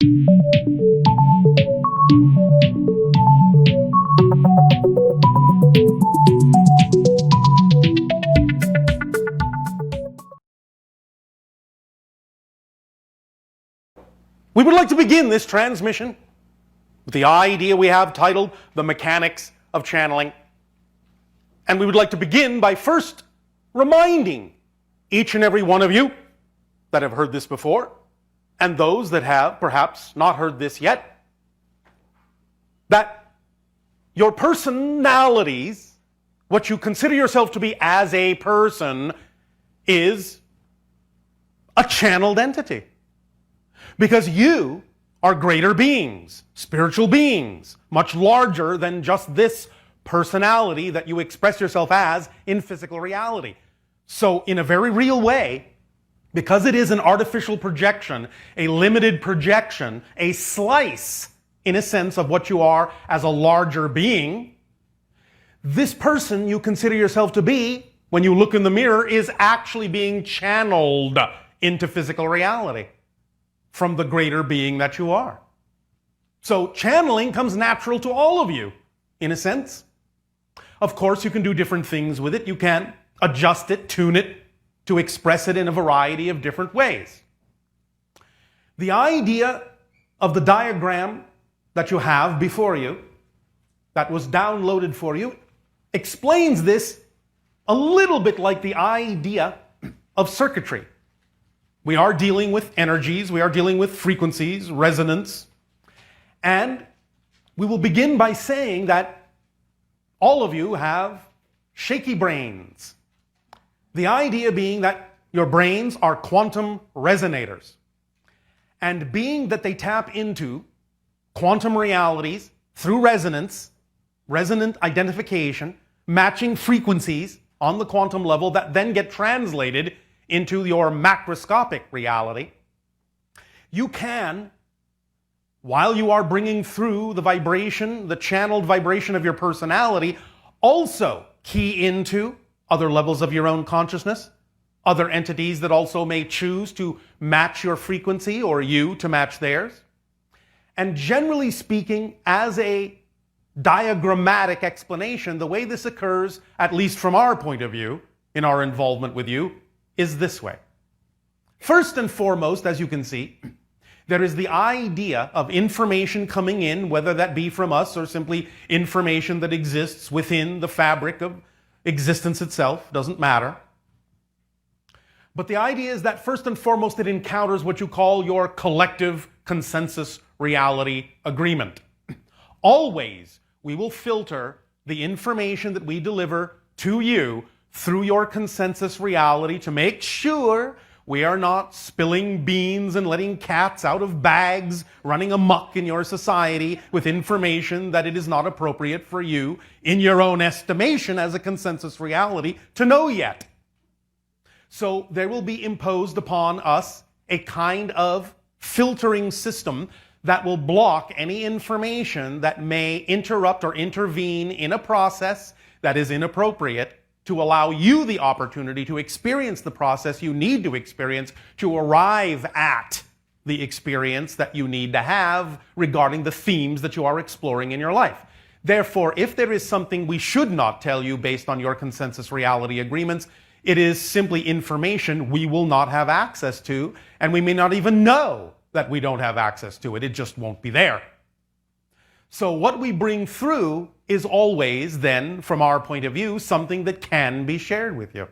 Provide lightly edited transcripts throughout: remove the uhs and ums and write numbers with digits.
We would like to begin this transmission with the idea we have titled The Mechanics of Channeling. And we would like to begin by first reminding each and every one of you that have heard this before, and those that have perhaps not heard this yet, that your personalities, what you consider yourself to be as a person, is a channeled entity. Because you are greater beings, spiritual beings, much larger than just this personality that you express yourself as in physical reality. So in a very real way, because it is an artificial projection, a limited projection, a slice, in a sense, of what you are as a larger being, this person you consider yourself to be, when you look in the mirror, is actually being channeled into physical reality from the greater being that you are. So channeling comes natural to all of you, in a sense. Of course, you can do different things with it. You can adjust it, tune it, to express it in a variety of different ways. The idea of the diagram that you have before you, that was downloaded for you, explains this a little bit like the idea of circuitry. We are dealing with energies, we are dealing with frequencies, resonance, and we will begin by saying that all of you have shaky brains. The idea being that your brains are quantum resonators. And being that they tap into quantum realities through resonance, resonant identification, matching frequencies on the quantum level that then get translated into your macroscopic reality, you can, while you are bringing through the vibration, the channeled vibration of your personality, also key into other levels of your own consciousness, other entities that also may choose to match your frequency or you to match theirs. And generally speaking, as a diagrammatic explanation, the way this occurs, at least from our point of view, in our involvement with you, is this way. First and foremost, as you can see, there is the idea of information coming in, whether that be from us or simply information that exists within the fabric of existence itself, doesn't matter. But the idea is that first and foremost it encounters what you call your collective consensus reality agreement. Always we will filter the information that we deliver to you through your consensus reality to make sure we are not spilling beans and letting cats out of bags running amok in your society with information that it is not appropriate for you, in your own estimation as a consensus reality, to know yet. So there will be imposed upon us a kind of filtering system that will block any information that may interrupt or intervene in a process that is inappropriate, to allow you the opportunity to experience the process you need to experience to arrive at the experience that you need to have regarding the themes that you are exploring in your life. Therefore, if there is something we should not tell you based on your consensus reality agreements, it is simply information we will not have access to, and we may not even know that we don't have access to it. It just won't be there. So what we bring through is always then, from our point of view, something that can be shared with you.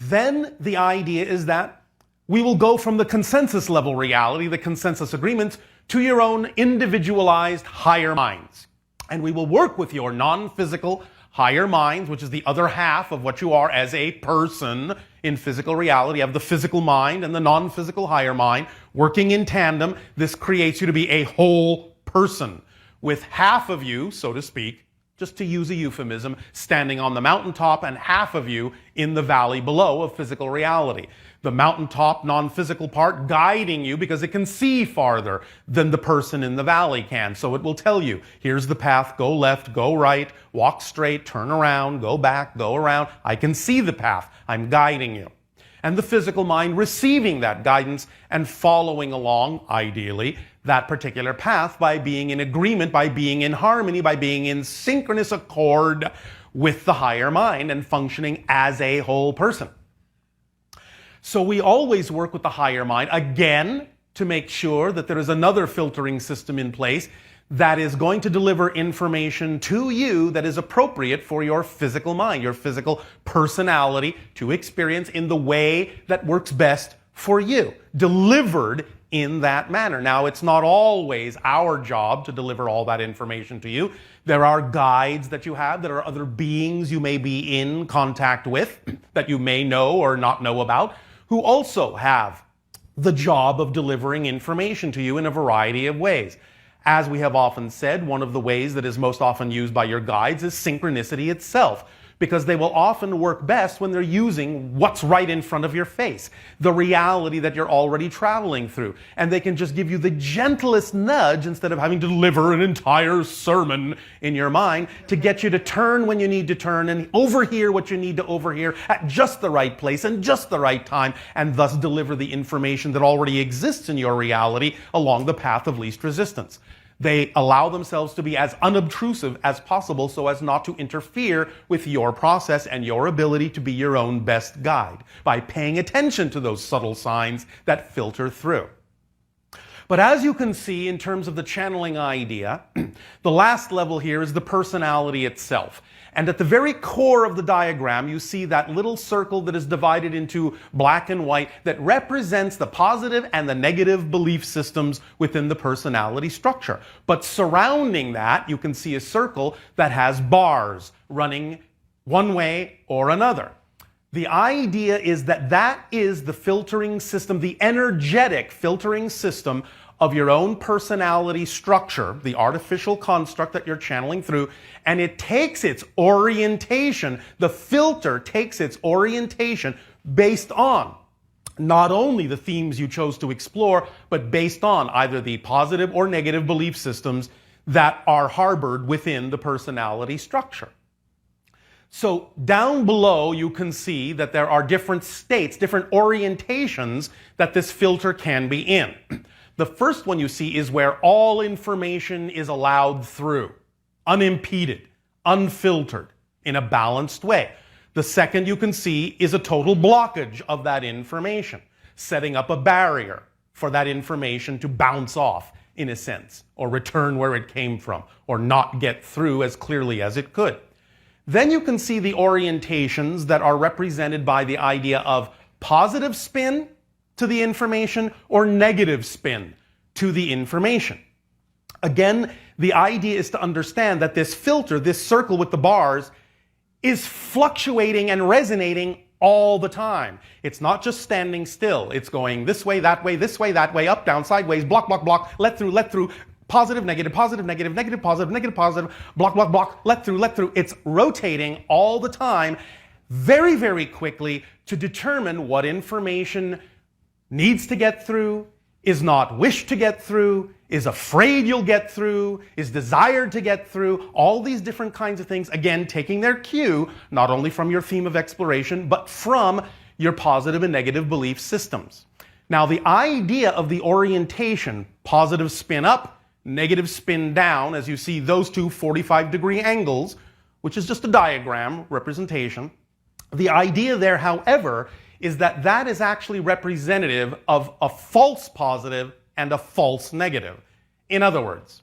Then the idea is that we will go from the consensus level reality, the consensus agreements, to your own individualized higher minds. And we will work with your non-physical higher minds, which is the other half of what you are as a person in physical reality. You have the physical mind and the non-physical higher mind working in tandem. This creates you to be a whole person, with half of you, so to speak, just to use a euphemism, standing on the mountaintop and half of you in the valley below of physical reality. The mountaintop non-physical part guiding you because it can see farther than the person in the valley can. So it will tell you, here's the path, go left, go right, walk straight, turn around, go back, go around. I can see the path. I'm guiding you. and the physical mind receiving that guidance and following along, ideally, that particular path by being in agreement, by being in harmony, by being in synchronous accord with the higher mind and functioning as a whole person. So we always work with the higher mind, again, to make sure that there is another filtering system in place that is going to deliver information to you that is appropriate for your physical mind, your physical personality to experience in the way that works best for you, delivered in that manner. Now, it's not always our job to deliver all that information to you. There are guides that you have, there are other beings you may be in contact with that you may know or not know about, who also have the job of delivering information to you in a variety of ways. As we have often said, one of the ways that is most often used by your guides is synchronicity itself, because they will often work best when they're using what's right in front of your face, the reality that you're already traveling through. And they can just give you the gentlest nudge instead of having to deliver an entire sermon in your mind to get you to turn when you need to turn and overhear what you need to overhear at just the right place and just the right time, and thus deliver the information that already exists in your reality along the path of least resistance. They allow themselves to be as unobtrusive as possible so as not to interfere with your process and your ability to be your own best guide by paying attention to those subtle signs that filter through. But as you can see, in terms of the channeling idea, the last level here is the personality itself. And at the very core of the diagram, you see that little circle that is divided into black and white that represents the positive and the negative belief systems within the personality structure. But surrounding that, you can see a circle that has bars running one way or another. The idea is that that is the filtering system, the energetic filtering system of your own personality structure, the artificial construct that you're channeling through, and it takes its orientation, the filter takes its orientation based on not only the themes you chose to explore, but based on either the positive or negative belief systems that are harbored within the personality structure. So down below, you can see that there are different states, different orientations that this filter can be in. The first one you see is where all information is allowed through, unimpeded, unfiltered, in a balanced way. The second you can see is a total blockage of that information, setting up a barrier for that information to bounce off, in a sense, or return where it came from, or not get through as clearly as it could. Then you can see the orientations that are represented by the idea of positive spin to the information or negative spin to the information. Again, the idea is to understand that this filter, this circle with the bars, is fluctuating and resonating all the time. It's not just standing still. It's going this way, that way, this way, that way, up, down, sideways, block, block, block, let through, positive, negative, positive, negative, negative, positive, negative, positive, block, block, block, let through. It's rotating all the time, very, very quickly, to determine what information needs to get through, is not wished to get through, is afraid you'll get through, is desired to get through, all these different kinds of things, again, taking their cue, not only from your theme of exploration, but from your positive and negative belief systems. Now, the idea of the orientation, positive spin up, negative spin down, as you see those two 45-degree angles, which is just a diagram representation. The idea there, however, is that that is actually representative of a false positive and a false negative. In other words,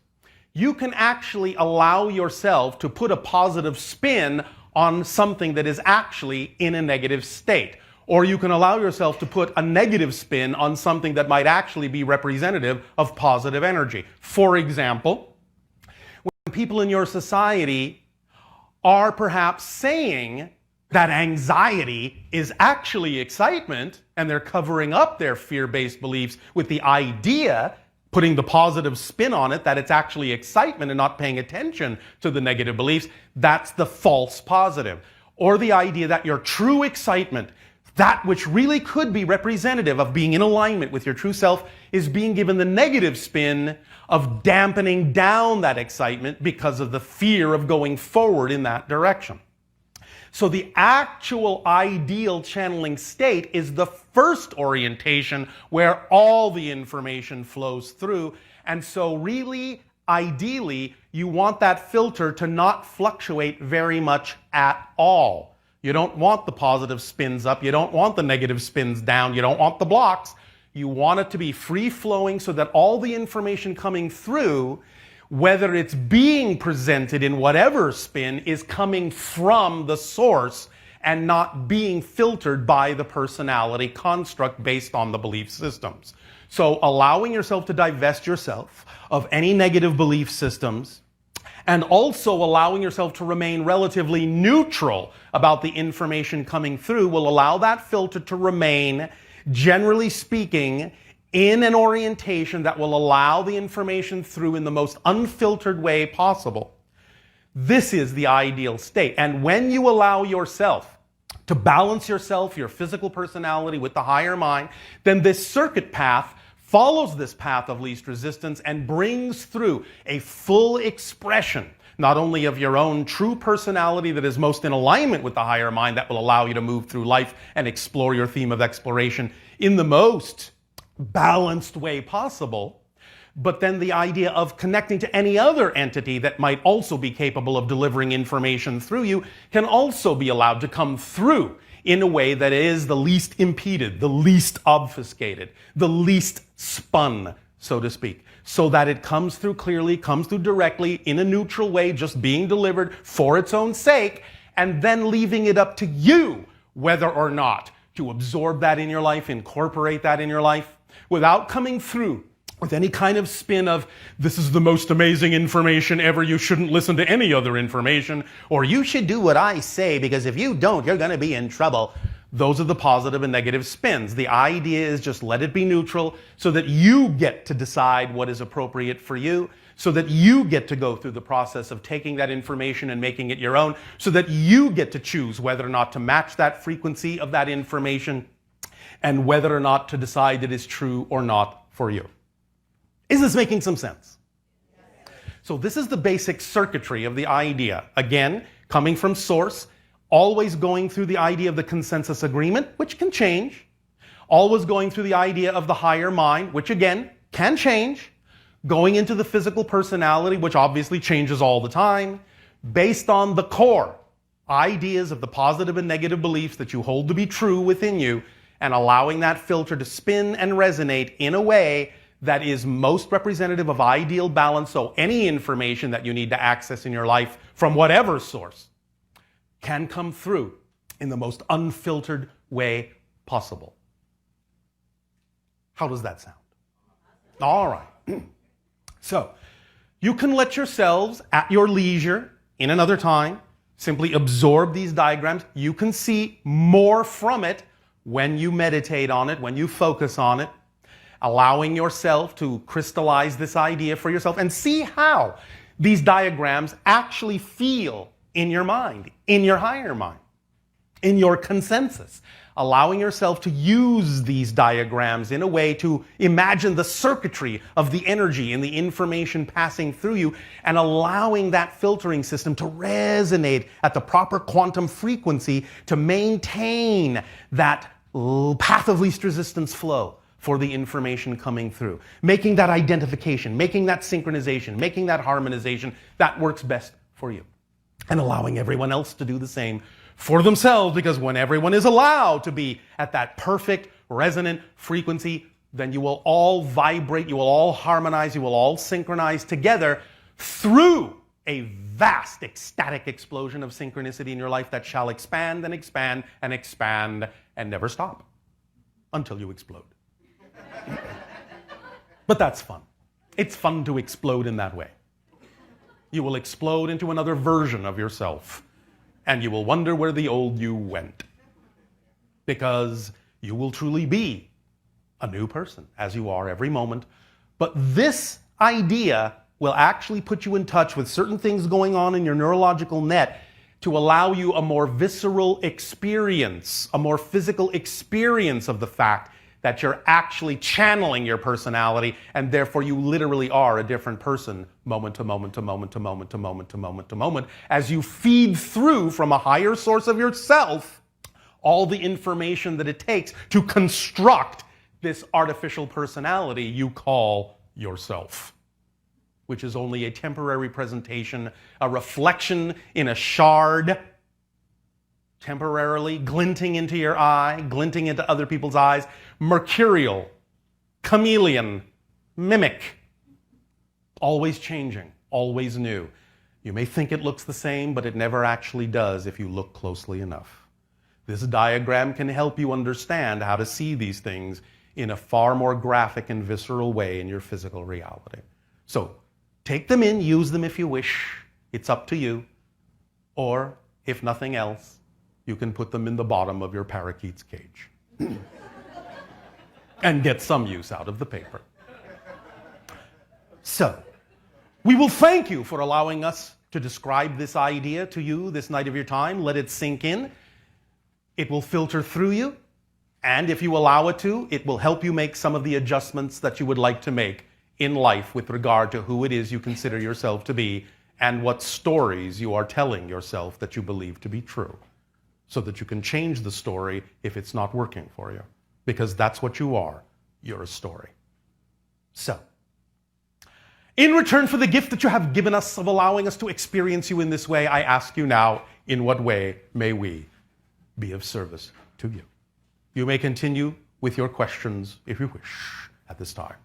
you can actually allow yourself to put a positive spin on something that is actually in a negative state. Or you can allow yourself to put a negative spin on something that might actually be representative of positive energy. For example, when people in your society are perhaps saying that anxiety is actually excitement, and they're covering up their fear-based beliefs with the idea, putting the positive spin on it, that it's actually excitement and not paying attention to the negative beliefs, that's the false positive. Or the idea that your true excitement, that which really could be representative of being in alignment with your true self, is being given the negative spin of dampening down that excitement because of the fear of going forward in that direction. So the actual ideal channeling state is the first orientation where all the information flows through. And so really, ideally, you want that filter to not fluctuate very much at all. You don't want the positive spins up. You don't want the negative spins down. You don't want the blocks. You want it to be free-flowing so that all the information coming through, whether it's being presented in whatever spin, is coming from the source and not being filtered by the personality construct based on the belief systems. So allowing yourself to divest yourself of any negative belief systems, and also allowing yourself to remain relatively neutral about the information coming through, will allow that filter to remain, generally speaking, in an orientation that will allow the information through in the most unfiltered way possible. This is the ideal state. And when you allow yourself to balance yourself, your physical personality with the higher mind, then this circuit path follows this path of least resistance and brings through a full expression, not only of your own true personality that is most in alignment with the higher mind, that will allow you to move through life and explore your theme of exploration in the most balanced way possible, but then the idea of connecting to any other entity that might also be capable of delivering information through you can also be allowed to come through in a way that is the least impeded, the least obfuscated, the least spun, so to speak, so that it comes through clearly, comes through directly, in a neutral way, just being delivered for its own sake, and then leaving it up to you whether or not to absorb that in your life, incorporate that in your life, without coming through with any kind of spin of, this is the most amazing information ever, you shouldn't listen to any other information, or you should do what I say, because if you don't, you're going to be in trouble. Those are the positive and negative spins. The idea is just let it be neutral so that you get to decide what is appropriate for you, so that you get to go through the process of taking that information and making it your own, so that you get to choose whether or not to match that frequency of that information and whether or not to decide it is true or not for you. Is this making some sense? So this is the basic circuitry of the idea. Again, coming from source, always going through the idea of the consensus agreement, which can change. Always going through the idea of the higher mind, which again, can change. Going into the physical personality, which obviously changes all the time. Based on the core ideas of the positive and negative beliefs that you hold to be true within you, and allowing that filter to spin and resonate in a way that is most representative of ideal balance, so any information that you need to access in your life from whatever source can come through in the most unfiltered way possible. How does that sound? All right. So, you can let yourselves, at your leisure, in another time, simply absorb these diagrams. You can see more from it when you meditate on it, when you focus on it, allowing yourself to crystallize this idea for yourself and see how these diagrams actually feel in your mind, in your higher mind, in your consensus. Allowing yourself to use these diagrams in a way to imagine the circuitry of the energy and the information passing through you, and allowing that filtering system to resonate at the proper quantum frequency to maintain that path of least resistance flow for the information coming through. Making that identification, making that synchronization, making that harmonization that works best for you. And allowing everyone else to do the same for themselves, because when everyone is allowed to be at that perfect resonant frequency, then you will all vibrate, you will all harmonize, you will all synchronize together through a vast ecstatic explosion of synchronicity in your life that shall expand and expand and expand and never stop until you explode. But that's fun. It's fun to explode in that way. You will explode into another version of yourself, and you will wonder where the old you went. Because you will truly be a new person, as you are every moment. But this idea will actually put you in touch with certain things going on in your neurological net to allow you a more visceral experience, a more physical experience of the fact that you're actually channeling your personality, and therefore you literally are a different person moment to moment to moment to moment to moment to moment to moment as you feed through from a higher source of yourself all the information that it takes to construct this artificial personality you call yourself, which is only a temporary presentation, a reflection in a shard, temporarily glinting into your eye, glinting into other people's eyes, mercurial, chameleon, mimic, always changing, always new. You may think it looks the same, but it never actually does if you look closely enough. This diagram can help you understand how to see these things in a far more graphic and visceral way in your physical reality. So, take them in, use them if you wish. It's up to you. Or, if nothing else, you can put them in the bottom of your parakeet's cage and get some use out of the paper. So, we will thank you for allowing us to describe this idea to you this night of your time. Let it sink in. It will filter through you. And if you allow it to, it will help you make some of the adjustments that you would like to make in life with regard to who it is you consider yourself to be and what stories you are telling yourself that you believe to be true, so that you can change the story if it's not working for you. Because that's what you are. You're a story. So, in return for the gift that you have given us of allowing us to experience you in this way, I ask you now, in what way may we be of service to you? You may continue with your questions if you wish at this time.